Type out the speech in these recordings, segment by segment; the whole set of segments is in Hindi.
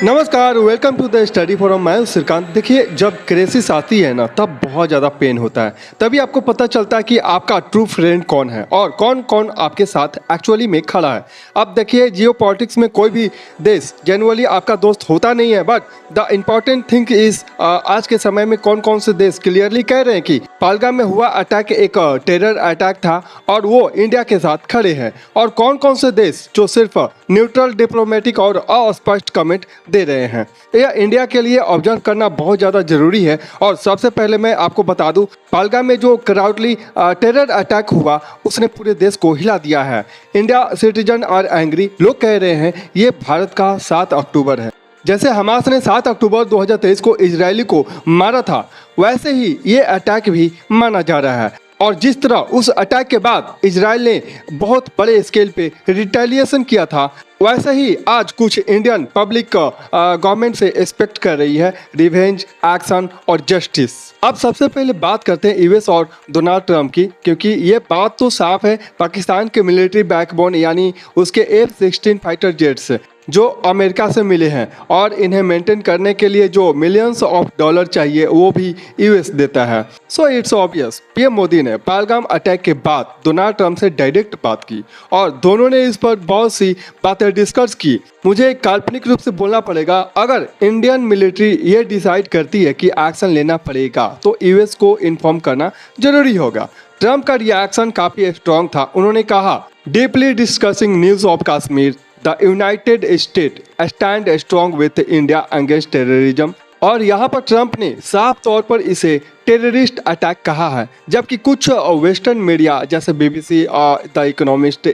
नमस्कार, welcome to the study forum. मैं हूं श्रीकांत। देखिए, जब क्राइसिस आती है ना, तब बहुत ज़्यादा पेन होता है। तभी आपको पता चलता है कि आपका ट्रू फ्रेंड कौन है और कौन कौन आपके साथ एक्चुअली में खड़ा है। अब देखिए, जियो पॉलिटिक्स में कोई भी देश जनरली आपका दोस्त होता नहीं है, but the important thing is आज के समय में कौन कौन से देश क्लियरली कह रहे हैं कि पहलगाम में हुआ अटैक एक टेरर अटैक था और वो इंडिया के साथ खड़े हैं, और कौन कौन से देश जो सिर्फ न्यूट्रल, डिप्लोमेटिक और अस्पष्ट कमेंट दे रहे हैं। यह इंडिया के लिए ऑब्जर्व करना बहुत ज़्यादा जरूरी है। और सबसे पहले मैं आपको बता दूं, पहलगाम में जो क्राउडली टेरर अटैक हुआ उसने पूरे देश को हिला दिया है। इंडिया सिटीजन और एंग्री लोग कह रहे हैं ये भारत का 7 अक्टूबर है। जैसे हमास ने 7 अक्टूबर 2023 को इजरायली को मारा था, वैसे ही ये अटैक भी माना जा रहा है। और जिस तरह उस अटैक के बाद इजराइल ने बहुत बड़े स्केल पे रिटेलिएशन किया था, वैसे ही आज कुछ इंडियन पब्लिक गवर्नमेंट से एक्सपेक्ट कर रही है रिवेंज, एक्शन और जस्टिस। अब सबसे पहले बात करते हैं यूएस और डोनाल्ड ट्रंप की, क्योंकि ये बात तो साफ है, पाकिस्तान के मिलिट्री बैकबोन यानी उसके F-16 फाइटर जेट्स जो अमेरिका से मिले हैं और इन्हें मेंटेन करने के लिए जो मिलियंस ऑफ डॉलर चाहिए वो भी यूएस देता है। So it's obvious, PM Modi ने पहलगाम अटैक के बाद डोनाल्ड ट्रंप से डायरेक्ट बात की और दोनों ने इस पर बहुत सी बातें डिस्कस की। मुझे काल्पनिक रूप से बोलना पड़ेगा, अगर इंडियन मिलिट्री ये डिसाइड करती है कि एक्शन लेना पड़ेगा तो यूएस को इन्फॉर्म करना जरूरी होगा। ट्रंप का रिएक्शन काफ़ी स्ट्रॉन्ग था। उन्होंने कहा, deeply discussing news of Kashmir, The United States stand strong with India against terrorism। और यहाँ पर ट्रंप ने साफ तौर पर इसे टेररिस्ट अटैक कहा है, जबकि कुछ वेस्टर्न मीडिया जैसे BBC और द इकोनॉमिस्ट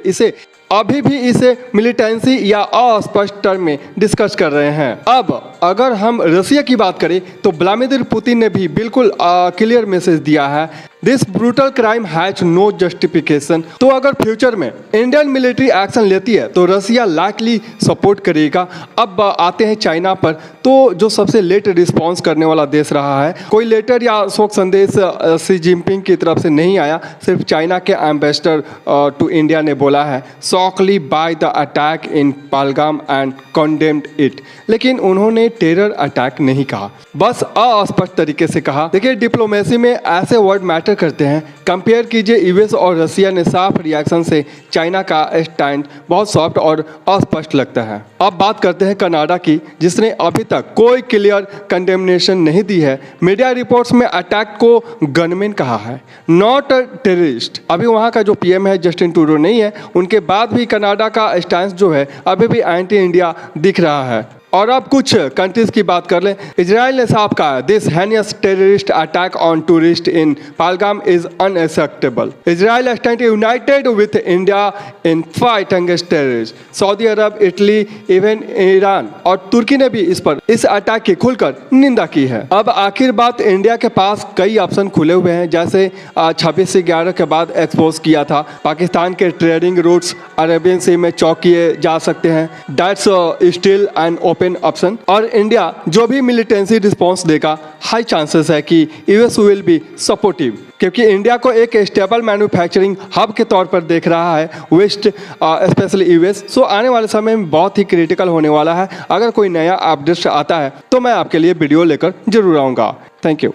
अभी भी इसे मिलिटेंसी या अस्पष्ट टर्म में डिस्कस कर रहे हैं। अब अगर हम रसिया की बात करें तो व्लादिमीर पुतिन ने भी बिल्कुल क्लियर मैसेज दिया है, this brutal crime has no justification. तो अगर फ्यूचर में इंडियन मिलिट्री एक्शन लेती है तो रसिया लाइकली सपोर्ट करेगा। अब आते हैं चाइना पर, तो जो सबसे लेट रिस्पॉन्स करने वाला देश रहा है, कोई लेटर या शोक संदेश शी जिनपिंग की तरफ से नहीं आया, सिर्फ चाइना के एम्बेसडर टू इंडिया ने बोला है, shocked by the attack in Pahalgam and condemned it. लेकिन उन्होंने टेरर अटैक नहीं कहा, बस अस्पष्ट तरीके से कहा। देखिए, डिप्लोमेसी में ऐसे वर्ड मैटर करते हैं। कंपेयर कीजिए, यूएस और रसिया ने साफ रिएक्शन से चाइना का स्टैंड बहुत सॉफ्ट और अस्पष्ट लगता है। अब बात करते हैं कनाडा की, जिसने अभी तक कोई क्लियर कंडेमनेशन नहीं दी है। मीडिया रिपोर्ट्स में अटैक को गनमैन कहा है, नॉट टेररिस्ट। अभी वहाँ का जो पीएम है जस्टिन ट्रूडो नहीं है, उनके बाद भी कनाडा का स्टैंड जो है अभी भी एंटी इंडिया दिख रहा है। और अब कुछ कंट्रीज की बात कर लें। इजराइल ने साफ कहा, this heinous terrorist attack on tourist in Pahalgam is unacceptable. Israel stand united with India in fight against terrorist. Saudi Arab, Italy, even Iran और तुर्की ने भी इस अटैक की खुलकर निंदा की है। अब आखिर बात, इंडिया के पास कई ऑप्शन खुले हुए हैं, जैसे 26/11 के बाद एक्सपोज किया था, पाकिस्तान के ट्रेडिंग रूट्स अरेबियन सी में चौकिए जा सकते हैं, दैट्स स्टिल एन ऑप्शन। और इंडिया जो भी मिलिटेंसी रिस्पॉन्स देगा, हाई चांसेस है कि यूएस विल बी सपोर्टिव, क्योंकि इंडिया को एक स्टेबल मैन्युफैक्चरिंग हब के तौर पर देख रहा है वेस्ट, स्पेशली यूएस। सो आने वाले समय में बहुत ही क्रिटिकल होने वाला है। अगर कोई नया अपडेट आता है तो मैं आपके लिए वीडियो लेकर जरूर आऊँगा। Thank you.